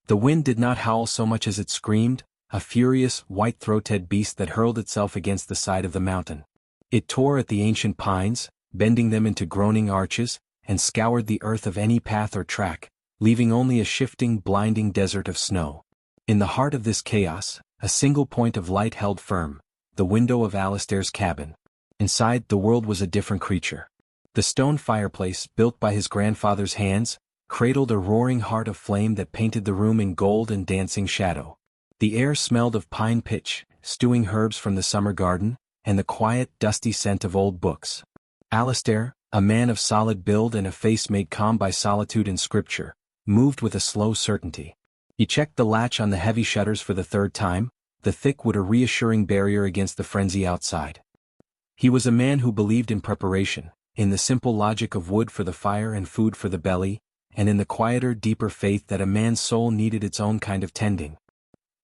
The wind did not howl so much as it screamed, a furious, white-throated beast that hurled itself against the side of the mountain. It tore at the ancient pines, bending them into groaning arches, and scoured the earth of any path or track, leaving only a shifting, blinding desert of snow. In the heart of this chaos, a single point of light held firm, the window of Alistair's cabin. Inside, the world was a different creature. The stone fireplace, built by his grandfather's hands, cradled a roaring heart of flame that painted the room in gold and dancing shadow. The air smelled of pine pitch, stewing herbs from the summer garden, and the quiet, dusty scent of old books. Alistair, a man of solid build and a face made calm by solitude and scripture, moved with a slow certainty. He checked the latch on the heavy shutters for the third time, the thick wood a reassuring barrier against the frenzy outside. He was a man who believed in preparation, in the simple logic of wood for the fire and food for the belly, and in the quieter, deeper faith that a man's soul needed its own kind of tending.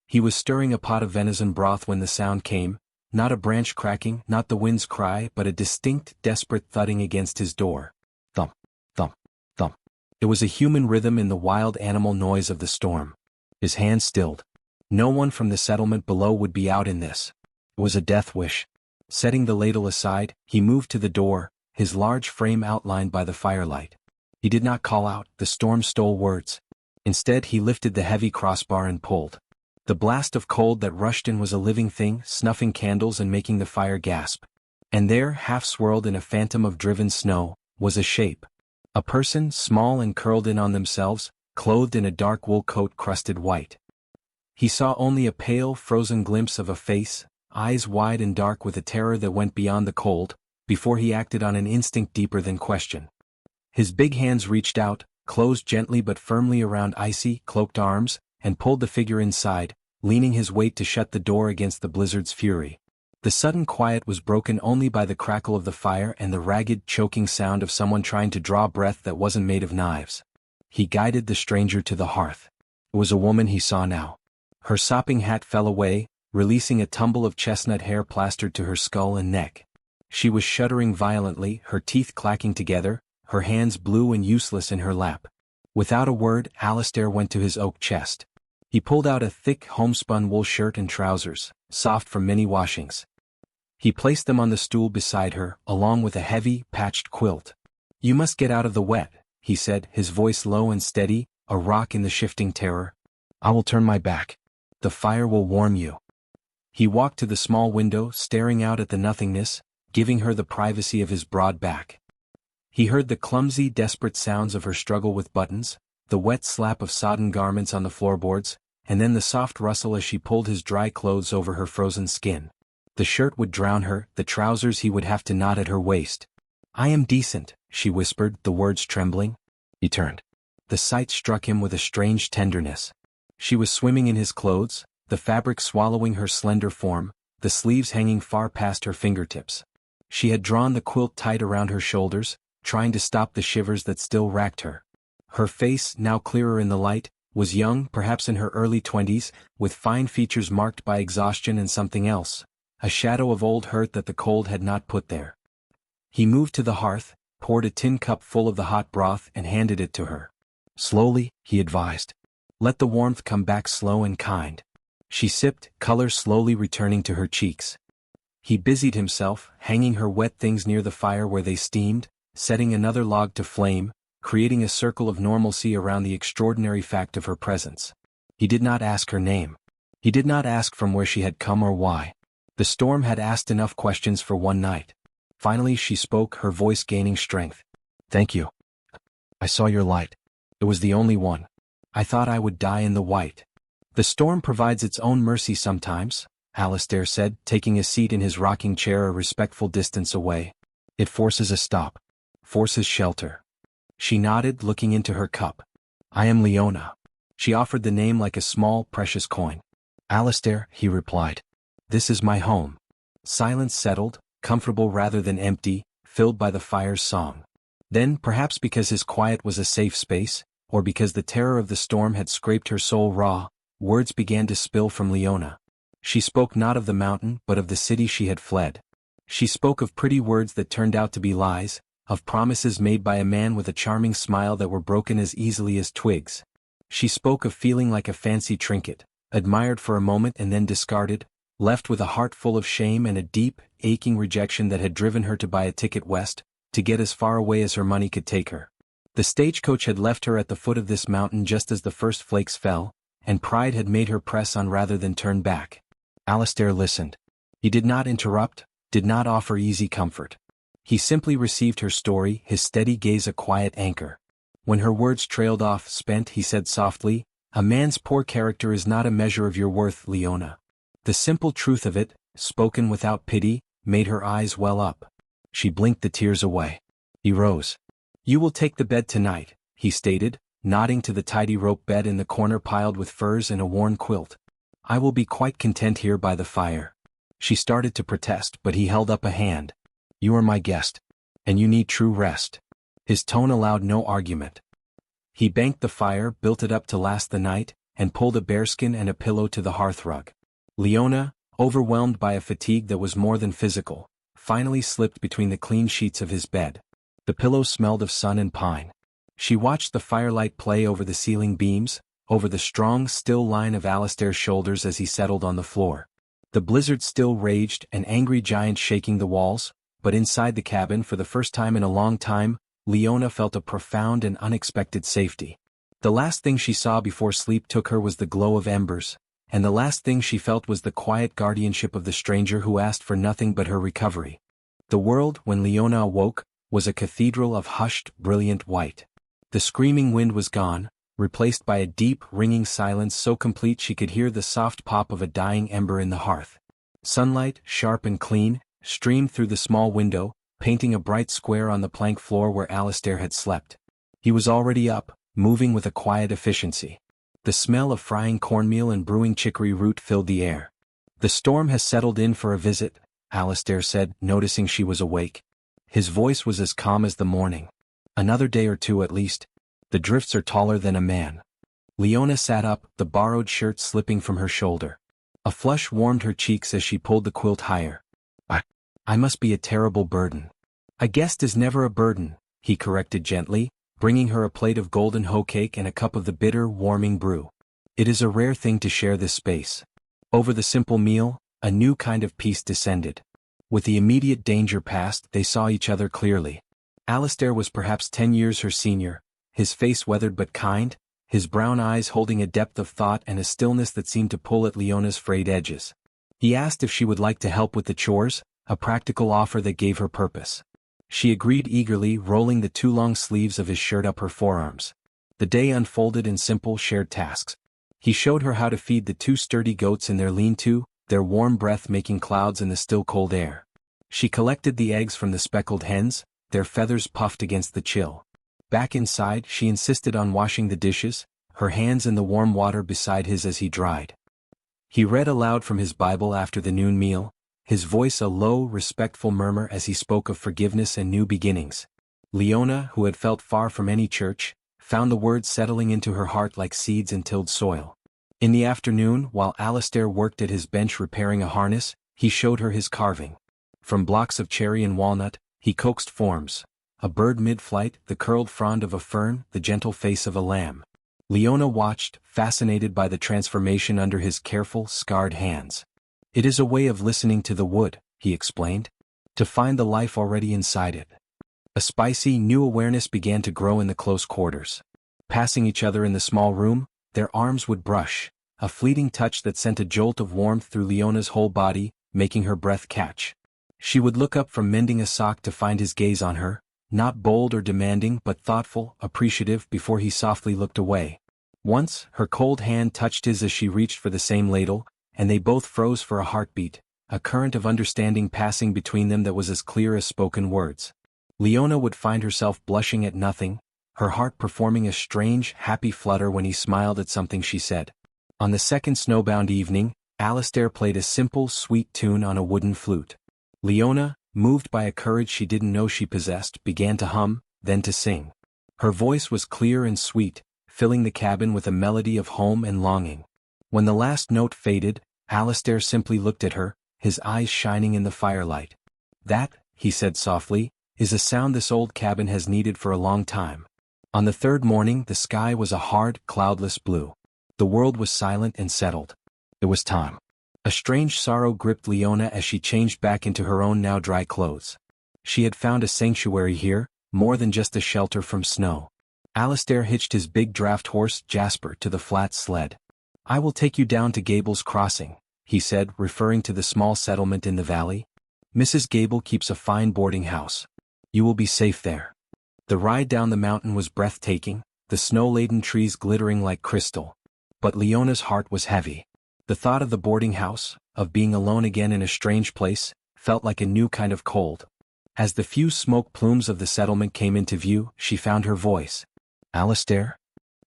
He was stirring a pot of venison broth when the sound came, not a branch cracking, not the wind's cry, but a distinct, desperate thudding against his door. Thump, thump, thump. It was a human rhythm in the wild animal noise of the storm. His hand stilled. No one from the settlement below would be out in this. It was a death wish. Setting the ladle aside, he moved to the door, his large frame outlined by the firelight. He did not call out, the storm stole words. Instead, he lifted the heavy crossbar and pulled. The blast of cold that rushed in was a living thing, snuffing candles and making the fire gasp. And there, half-swirled in a phantom of driven snow, was a shape. A person, small and curled in on themselves, clothed in a dark wool coat crusted white. He saw only a pale, frozen glimpse of a face, eyes wide and dark with a terror that went beyond the cold, before he acted on an instinct deeper than question. His big hands reached out, closed gently but firmly around icy, cloaked arms, and pulled the figure inside, leaning his weight to shut the door against the blizzard's fury. The sudden quiet was broken only by the crackle of the fire and the ragged, choking sound of someone trying to draw breath that wasn't made of knives. He guided the stranger to the hearth. It was a woman he saw now. Her sopping hat fell away, releasing a tumble of chestnut hair plastered to her skull and neck. She was shuddering violently, her teeth clacking together, her hands blue and useless in her lap. Without a word, Alistair went to his oak chest. He pulled out a thick homespun wool shirt and trousers, soft from many washings. He placed them on the stool beside her, along with a heavy, patched quilt. "You must get out of the wet," he said, his voice low and steady, a rock in the shifting terror. "I will turn my back. The fire will warm you." He walked to the small window, staring out at the nothingness, giving her the privacy of his broad back. He heard the clumsy, desperate sounds of her struggle with buttons, the wet slap of sodden garments on the floorboards, and then the soft rustle as she pulled his dry clothes over her frozen skin. The shirt would drown her, the trousers he would have to knot at her waist. "I am decent," she whispered, the words trembling. He turned. The sight struck him with a strange tenderness. She was swimming in his clothes, the fabric swallowing her slender form, the sleeves hanging far past her fingertips. She had drawn the quilt tight around her shoulders, trying to stop the shivers that still racked her. Her face, now clearer in the light, was young, perhaps in her early 20s, with fine features marked by exhaustion and something else, a shadow of old hurt that the cold had not put there. He moved to the hearth, poured a tin cup full of the hot broth and handed it to her. "Slowly," he advised. "Let the warmth come back slow and kind." She sipped, color slowly returning to her cheeks. He busied himself, hanging her wet things near the fire where they steamed, setting another log to flame, creating a circle of normalcy around the extraordinary fact of her presence. He did not ask her name. He did not ask from where she had come or why. The storm had asked enough questions for one night. Finally she spoke, her voice gaining strength. "Thank you. I saw your light. It was the only one. I thought I would die in the white." "The storm provides its own mercy sometimes," Alistair said, taking a seat in his rocking chair a respectful distance away. "It forces a stop. Forces shelter." She nodded, looking into her cup. "I am Leona." She offered the name like a small, precious coin. "Alistair," he replied. "This is my home." Silence settled, comfortable rather than empty, filled by the fire's song. Then, perhaps because his quiet was a safe space, or because the terror of the storm had scraped her soul raw, words began to spill from Leona. She spoke not of the mountain but of the city she had fled. She spoke of pretty words that turned out to be lies, of promises made by a man with a charming smile that were broken as easily as twigs. She spoke of feeling like a fancy trinket, admired for a moment and then discarded, left with a heart full of shame and a deep, aching rejection that had driven her to buy a ticket west, to get as far away as her money could take her. The stagecoach had left her at the foot of this mountain just as the first flakes fell, and pride had made her press on rather than turn back. Alistair listened. He did not interrupt, did not offer easy comfort. He simply received her story, his steady gaze a quiet anchor. When her words trailed off spent, he said softly, "A man's poor character is not a measure of your worth, Leona." The simple truth of it, spoken without pity, made her eyes well up. She blinked the tears away. He rose. "You will take the bed tonight," he stated, nodding to the tidy rope bed in the corner piled with furs and a worn quilt. "I will be quite content here by the fire." She started to protest, but he held up a hand. "You are my guest. And you need true rest." His tone allowed no argument. He banked the fire, built it up to last the night, and pulled a bearskin and a pillow to the hearthrug. Leona, overwhelmed by a fatigue that was more than physical, finally slipped between the clean sheets of his bed. The pillow smelled of sun and pine. She watched the firelight play over the ceiling beams, over the strong, still line of Alistair's shoulders as he settled on the floor. The blizzard still raged, an angry giant shaking the walls, but inside the cabin for the first time in a long time, Leona felt a profound and unexpected safety. The last thing she saw before sleep took her was the glow of embers, and the last thing she felt was the quiet guardianship of the stranger who asked for nothing but her recovery. The world, when Leona awoke, was a cathedral of hushed, brilliant white. The screaming wind was gone, replaced by a deep, ringing silence so complete she could hear the soft pop of a dying ember in the hearth. Sunlight, sharp and clean, streamed through the small window, painting a bright square on the plank floor where Alistair had slept. He was already up, moving with a quiet efficiency. The smell of frying cornmeal and brewing chicory root filled the air. "The storm has settled in for a visit," Alistair said, noticing she was awake. His voice was as calm as the morning. "Another day or two at least. The drifts are taller than a man." Leona sat up, the borrowed shirt slipping from her shoulder. A flush warmed her cheeks as she pulled the quilt higher. I must be a terrible burden." "A guest is never a burden," he corrected gently, bringing her a plate of golden hoe cake and a cup of the bitter, warming brew. "It is a rare thing to share this space." Over the simple meal, a new kind of peace descended. With the immediate danger past, they saw each other clearly. Alistair was perhaps 10 years her senior, his face weathered but kind, his brown eyes holding a depth of thought and a stillness that seemed to pull at Leona's frayed edges. He asked if she would like to help with the chores, a practical offer that gave her purpose. She agreed eagerly, rolling the two long sleeves of his shirt up her forearms. The day unfolded in simple, shared tasks. He showed her how to feed the two sturdy goats in their lean-to, their warm breath making clouds in the still cold air. She collected the eggs from the speckled hens, their feathers puffed against the chill. Back inside, she insisted on washing the dishes, her hands in the warm water beside his as he dried. He read aloud from his Bible after the noon meal, his voice a low, respectful murmur as he spoke of forgiveness and new beginnings. Leona, who had felt far from any church, found the words settling into her heart like seeds in tilled soil. In the afternoon, while Alistair worked at his bench repairing a harness, he showed her his carving. From blocks of cherry and walnut, he coaxed forms. A bird mid-flight, the curled frond of a fern, the gentle face of a lamb. Leona watched, fascinated by the transformation under his careful, scarred hands. "It is a way of listening to the wood," he explained, "to find the life already inside it." A spicy, new awareness began to grow in the close quarters. Passing each other in the small room, their arms would brush, a fleeting touch that sent a jolt of warmth through Leona's whole body, making her breath catch. She would look up from mending a sock to find his gaze on her, not bold or demanding but thoughtful, appreciative before he softly looked away. Once, her cold hand touched his as she reached for the same ladle, and they both froze for a heartbeat, a current of understanding passing between them that was as clear as spoken words. Leona would find herself blushing at nothing, her heart performing a strange, happy flutter when he smiled at something she said. On the second snowbound evening, Alistair played a simple, sweet tune on a wooden flute. Leona, moved by a courage she didn't know she possessed, began to hum, then to sing. Her voice was clear and sweet, filling the cabin with a melody of home and longing. When the last note faded, Alistair simply looked at her, his eyes shining in the firelight. "That," he said softly, "is a sound this old cabin has needed for a long time. On the third morning the sky was a hard, cloudless blue. The world was silent and settled. It was time. A strange sorrow gripped Leona as she changed back into her own now dry clothes. She had found a sanctuary here, more than just a shelter from snow. Alistair hitched his big draft horse Jasper to the flat sled. "I will take you down to Gable's Crossing," he said, referring to the small settlement in the valley. "Mrs. Gable keeps a fine boarding house. You will be safe there." The ride down the mountain was breathtaking, the snow-laden trees glittering like crystal. But Leona's heart was heavy. The thought of the boarding house, of being alone again in a strange place, felt like a new kind of cold. As the few smoke plumes of the settlement came into view, she found her voice. "Alistair?"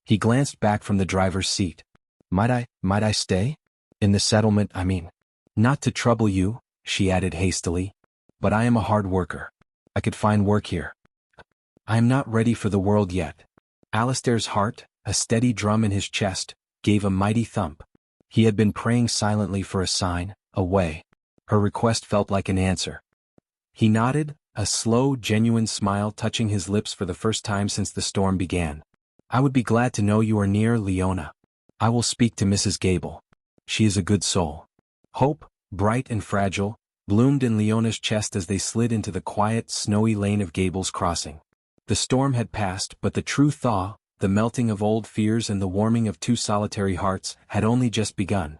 He glanced back from the driver's seat. Might I stay? In the settlement, I mean. Not to trouble you," she added hastily. "But I am a hard worker. I could find work here. I am not ready for the world yet." Alistair's heart, a steady drum in his chest, gave a mighty thump. He had been praying silently for a sign, a way. Her request felt like an answer. He nodded, a slow, genuine smile touching his lips for the first time since the storm began. "I would be glad to know you are near, Leona. I will speak to Mrs. Gable. She is a good soul." Hope, bright and fragile, bloomed in Leona's chest as they slid into the quiet, snowy lane of Gable's Crossing. The storm had passed, but the true thaw, the melting of old fears and the warming of two solitary hearts, had only just begun.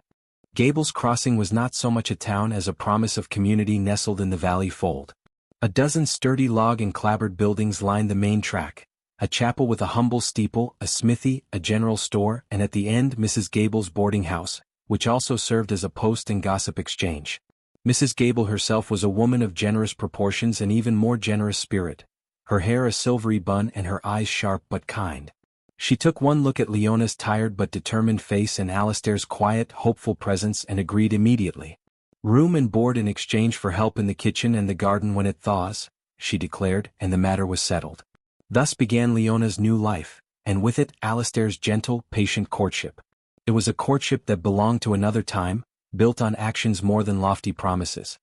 Gable's Crossing was not so much a town as a promise of community nestled in the valley fold. A dozen sturdy log and clapboard buildings lined the main track, a chapel with a humble steeple, a smithy, a general store, and at the end Mrs. Gable's boarding house, which also served as a post and gossip exchange. Mrs. Gable herself was a woman of generous proportions and even more generous spirit, her hair a silvery bun and her eyes sharp but kind. She took one look at Leona's tired but determined face and Alistair's quiet, hopeful presence and agreed immediately. "Room and board in exchange for help in the kitchen and the garden when it thaws," she declared, and the matter was settled. Thus began Leona's new life, and with it Alistair's gentle, patient courtship. It was a courtship that belonged to another time, built on actions more than lofty promises.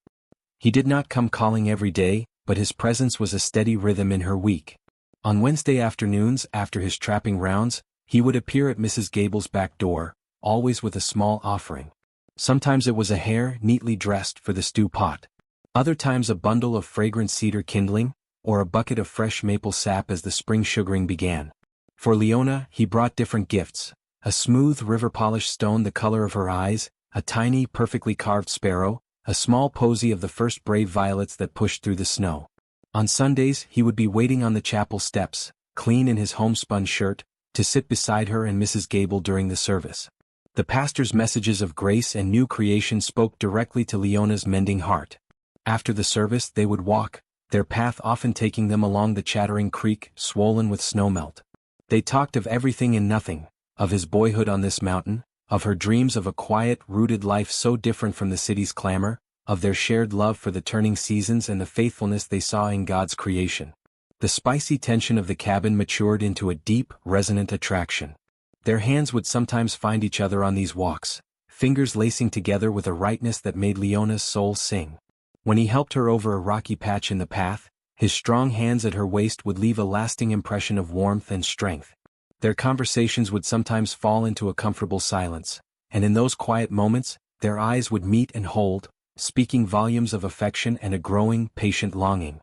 He did not come calling every day, but his presence was a steady rhythm in her week. On Wednesday afternoons, after his trapping rounds, he would appear at Mrs. Gable's back door, always with a small offering. Sometimes it was a hare neatly dressed for the stew pot. Other times a bundle of fragrant cedar kindling, or a bucket of fresh maple sap as the spring sugaring began. For Leona, he brought different gifts: a smooth river-polished stone the color of her eyes, a tiny, perfectly carved sparrow, a small posy of the first brave violets that pushed through the snow. On Sundays he would be waiting on the chapel steps, clean in his homespun shirt, to sit beside her and Mrs. Gable during the service. The pastor's messages of grace and new creation spoke directly to Leona's mending heart. After the service they would walk, their path often taking them along the chattering creek, swollen with snowmelt. They talked of everything and nothing, of his boyhood on this mountain, of her dreams of a quiet, rooted life so different from the city's clamor, of their shared love for the turning seasons and the faithfulness they saw in God's creation. The spicy tension of the cabin matured into a deep, resonant attraction. Their hands would sometimes find each other on these walks, fingers lacing together with a rightness that made Leona's soul sing. When he helped her over a rocky patch in the path, his strong hands at her waist would leave a lasting impression of warmth and strength. Their conversations would sometimes fall into a comfortable silence, and in those quiet moments, their eyes would meet and hold, speaking volumes of affection and a growing, patient longing.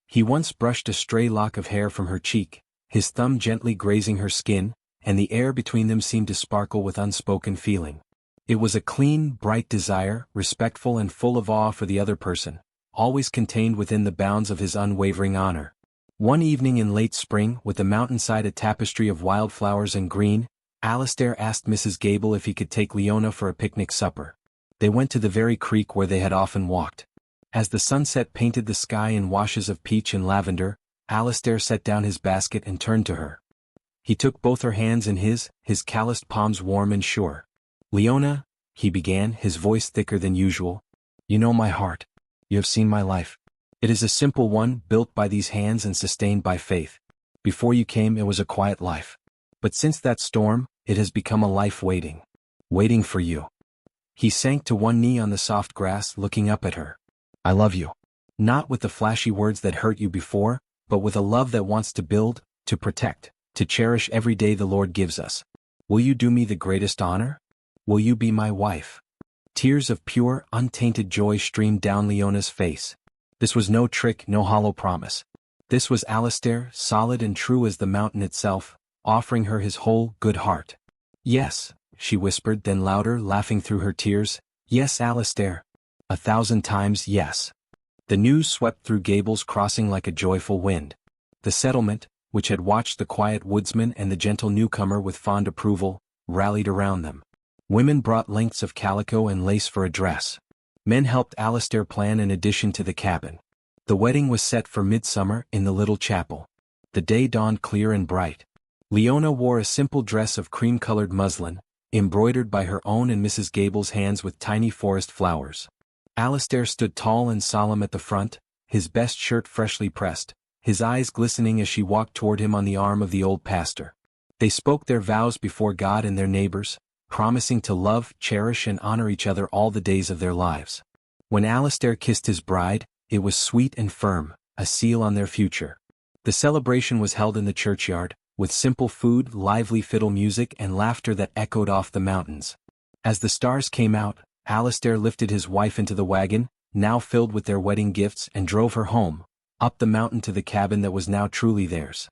He once brushed a stray lock of hair from her cheek, his thumb gently grazing her skin, and the air between them seemed to sparkle with unspoken feeling. It was a clean, bright desire, respectful and full of awe for the other person, always contained within the bounds of his unwavering honor. One evening in late spring, with the mountainside a tapestry of wildflowers and green, Alistair asked Mrs. Gable if he could take Leona for a picnic supper. They went to the very creek where they had often walked. As the sunset painted the sky in washes of peach and lavender, Alistair set down his basket and turned to her. He took both her hands in his calloused palms warm and sure. "Leona," he began, his voice thicker than usual, "you know my heart. You have seen my life. It is a simple one, built by these hands and sustained by faith. Before you came it was a quiet life. But since that storm, it has become a life waiting for you." He sank to one knee on the soft grass, looking up at her. "I love you. Not with the flashy words that hurt you before, but with a love that wants to build, to protect, to cherish every day the Lord gives us. Will you do me the greatest honor? Will you be my wife?" Tears of pure, untainted joy streamed down Leona's face. This was no trick, no hollow promise. This was Alistair, solid and true as the mountain itself, offering her his whole, good heart. "Yes," she whispered, then louder, laughing through her tears. "Yes, Alistair. 1,000 times yes." The news swept through Gables Crossing like a joyful wind. The settlement, which had watched the quiet woodsman and the gentle newcomer with fond approval, rallied around them. Women brought lengths of calico and lace for a dress. Men helped Alistair plan an addition to the cabin. The wedding was set for midsummer in the little chapel. The day dawned clear and bright. Leona wore a simple dress of cream-colored muslin, embroidered by her own and Mrs. Gable's hands with tiny forest flowers. Alistair stood tall and solemn at the front, his best shirt freshly pressed, his eyes glistening as she walked toward him on the arm of the old pastor. They spoke their vows before God and their neighbors, promising to love, cherish and honor each other all the days of their lives. When Alistair kissed his bride, it was sweet and firm, a seal on their future. The celebration was held in the churchyard, with simple food, lively fiddle music and laughter that echoed off the mountains. As the stars came out, Alistair lifted his wife into the wagon, now filled with their wedding gifts, and drove her home, up the mountain to the cabin that was now truly theirs.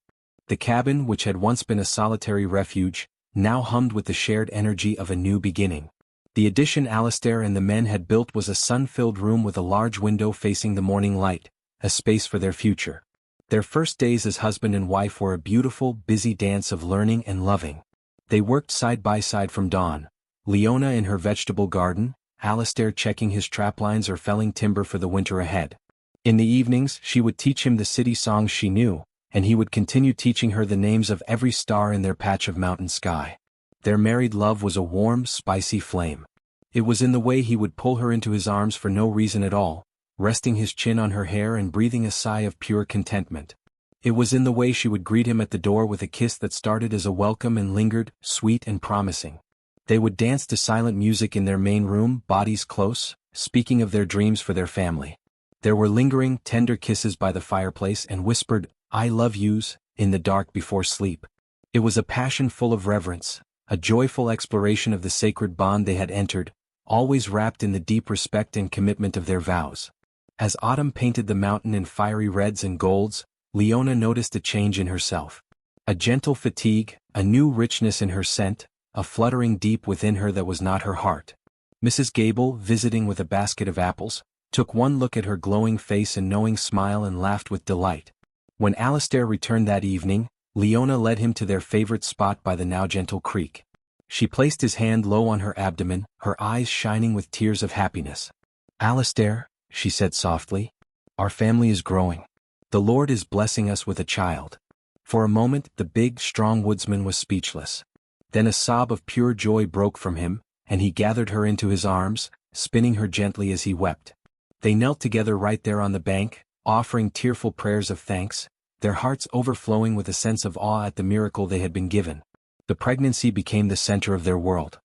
The cabin, which had once been a solitary refuge, now hummed with the shared energy of a new beginning. The addition Alistair and the men had built was a sun-filled room with a large window facing the morning light, a space for their future. Their first days as husband and wife were a beautiful, busy dance of learning and loving. They worked side by side from dawn, Leona in her vegetable garden, Alistair checking his traplines or felling timber for the winter ahead. In the evenings, she would teach him the city songs she knew, and he would continue teaching her the names of every star in their patch of mountain sky. Their married love was a warm, spicy flame. It was in the way he would pull her into his arms for no reason at all, resting his chin on her hair and breathing a sigh of pure contentment. It was in the way she would greet him at the door with a kiss that started as a welcome and lingered, sweet and promising. They would dance to silent music in their main room, bodies close, speaking of their dreams for their family. There were lingering, tender kisses by the fireplace and whispered, "I love yous," in the dark before sleep. It was a passion full of reverence, a joyful exploration of the sacred bond they had entered, always wrapped in the deep respect and commitment of their vows. As autumn painted the mountain in fiery reds and golds, Leona noticed a change in herself. A gentle fatigue, a new richness in her scent, a fluttering deep within her that was not her heart. Mrs. Gable, visiting with a basket of apples, took one look at her glowing face and knowing smile and laughed with delight. When Alistair returned that evening, Leona led him to their favorite spot by the now gentle creek. She placed his hand low on her abdomen, her eyes shining with tears of happiness. "Alistair," she said softly, "our family is growing. The Lord is blessing us with a child." For a moment, the big, strong woodsman was speechless. Then a sob of pure joy broke from him, and he gathered her into his arms, spinning her gently as he wept. They knelt together right there on the bank, offering tearful prayers of thanks, their hearts overflowing with a sense of awe at the miracle they had been given. The pregnancy became the center of their world.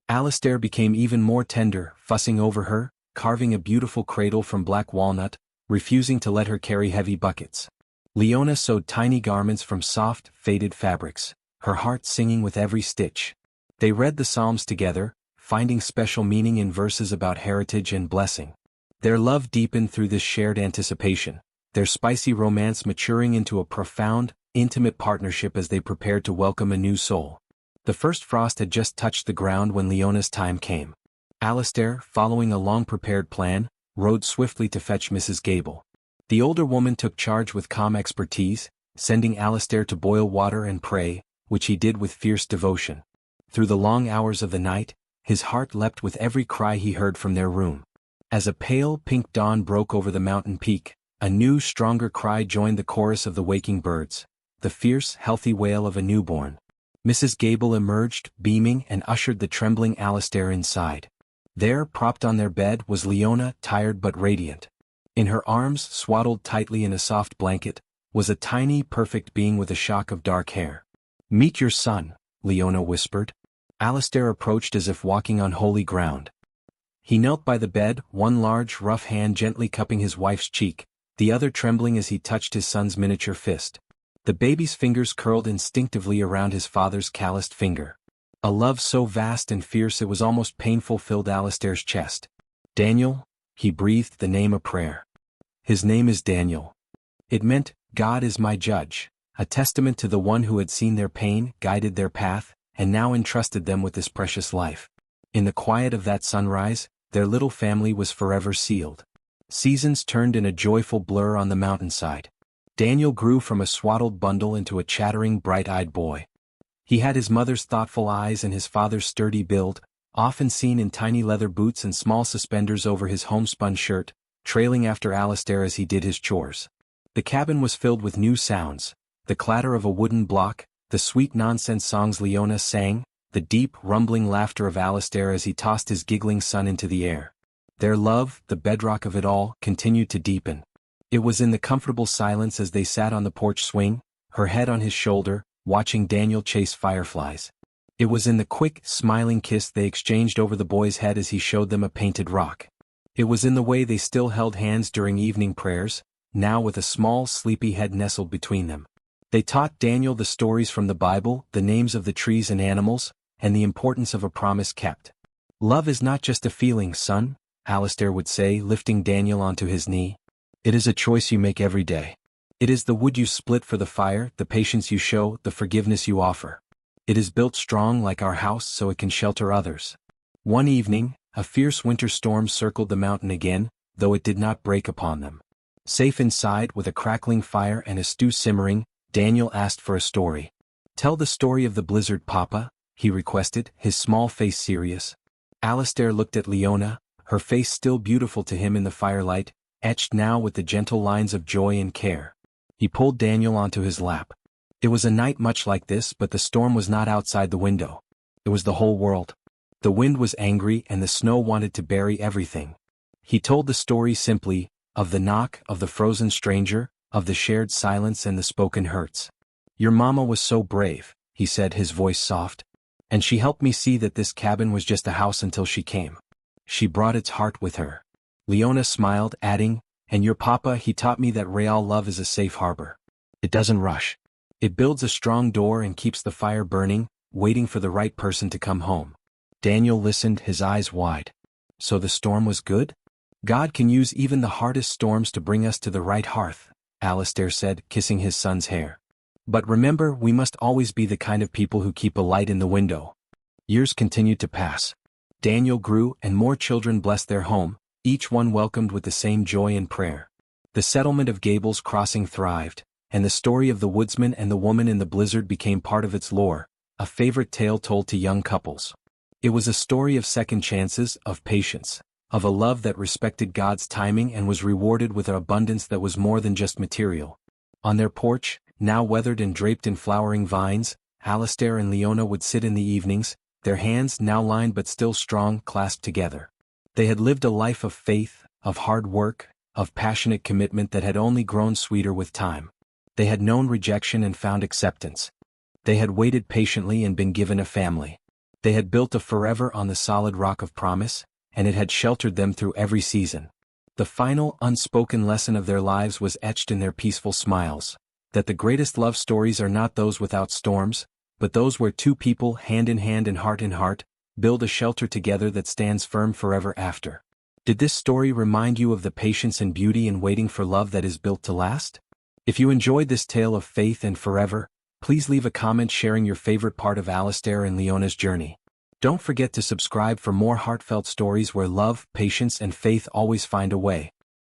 Alistair became even more tender, fussing over her, carving a beautiful cradle from black walnut, refusing to let her carry heavy buckets. Leona sewed tiny garments from soft, faded fabrics, her heart singing with every stitch. They read the Psalms together, finding special meaning in verses about heritage and blessing. Their love deepened through this shared anticipation, their spicy romance maturing into a profound, intimate partnership as they prepared to welcome a new soul. The first frost had just touched the ground when Leona's time came. Alistair, following a long-prepared plan, rode swiftly to fetch Mrs. Gable. The older woman took charge with calm expertise, sending Alistair to boil water and pray, which he did with fierce devotion. Through the long hours of the night, his heart leapt with every cry he heard from their room. As a pale, pink dawn broke over the mountain peak, a new, stronger cry joined the chorus of the waking birds, the fierce, healthy wail of a newborn. Mrs. Gable emerged, beaming, and ushered the trembling Alistair inside. There, propped on their bed, was Leona, tired but radiant. In her arms, swaddled tightly in a soft blanket, was a tiny, perfect being with a shock of dark hair. "Meet your son," Leona whispered. Alistair approached as if walking on holy ground. He knelt by the bed, one large, rough hand gently cupping his wife's cheek, the other trembling as he touched his son's miniature fist. The baby's fingers curled instinctively around his father's calloused finger. A love so vast and fierce it was almost painful filled Alistair's chest. Daniel, he breathed the name of prayer. His name is Daniel. It meant, God is my judge, a testament to the one who had seen their pain, guided their path, and now entrusted them with this precious life. In the quiet of that sunrise, their little family was forever sealed. Seasons turned in a joyful blur on the mountainside. Daniel grew from a swaddled bundle into a chattering, bright-eyed boy. He had his mother's thoughtful eyes and his father's sturdy build, often seen in tiny leather boots and small suspenders over his homespun shirt, trailing after Alistair as he did his chores. The cabin was filled with new sounds, the clatter of a wooden block, the sweet nonsense songs Leona sang, the deep, rumbling laughter of Alistair as he tossed his giggling son into the air. Their love, the bedrock of it all, continued to deepen. It was in the comfortable silence as they sat on the porch swing, her head on his shoulder, watching Daniel chase fireflies. It was in the quick, smiling kiss they exchanged over the boy's head as he showed them a painted rock. It was in the way they still held hands during evening prayers, now with a small, sleepy head nestled between them. They taught Daniel the stories from the Bible, the names of the trees and animals, and the importance of a promise kept. Love is not just a feeling, son, Alistair would say, lifting Daniel onto his knee. It is a choice you make every day. It is the wood you split for the fire, the patience you show, the forgiveness you offer. It is built strong like our house so it can shelter others. One evening, a fierce winter storm circled the mountain again, though it did not break upon them. Safe inside with a crackling fire and a stew simmering, Daniel asked for a story. Tell the story of the blizzard, Papa, he requested, his small face serious. Alistair looked at Leona, her face still beautiful to him in the firelight, etched now with the gentle lines of joy and care. He pulled Daniel onto his lap. It was a night much like this, but the storm was not outside the window. It was the whole world. The wind was angry and the snow wanted to bury everything. He told the story simply, of the knock, of the frozen stranger, of the shared silence and the spoken hurts. Your mama was so brave, he said, his voice soft. And she helped me see that this cabin was just a house until she came. She brought its heart with her. Leona smiled, adding, and your papa, he taught me that real love is a safe harbor. It doesn't rush. It builds a strong door and keeps the fire burning, waiting for the right person to come home. Daniel listened, his eyes wide. So the storm was good? God can use even the hardest storms to bring us to the right hearth, Alistair said, kissing his son's hair. But remember, we must always be the kind of people who keep a light in the window. Years continued to pass. Daniel grew and more children blessed their home, each one welcomed with the same joy and prayer. The settlement of Gables Crossing thrived, and the story of the woodsman and the woman in the blizzard became part of its lore, a favorite tale told to young couples. It was a story of second chances, of patience, of a love that respected God's timing and was rewarded with an abundance that was more than just material. On their porch, now weathered and draped in flowering vines, Alistair and Leona would sit in the evenings, their hands now lined but still strong, clasped together. They had lived a life of faith, of hard work, of passionate commitment that had only grown sweeter with time. They had known rejection and found acceptance. They had waited patiently and been given a family. They had built a forever on the solid rock of promise, and it had sheltered them through every season. The final, unspoken lesson of their lives was etched in their peaceful smiles, that the greatest love stories are not those without storms, but those where two people, hand in hand and heart in heart, build a shelter together that stands firm forever after. Did this story remind you of the patience and beauty in waiting for love that is built to last? If you enjoyed this tale of faith and forever, please leave a comment sharing your favorite part of Alistair and Leona's journey. Don't forget to subscribe for more heartfelt stories where love, patience, and faith always find a way.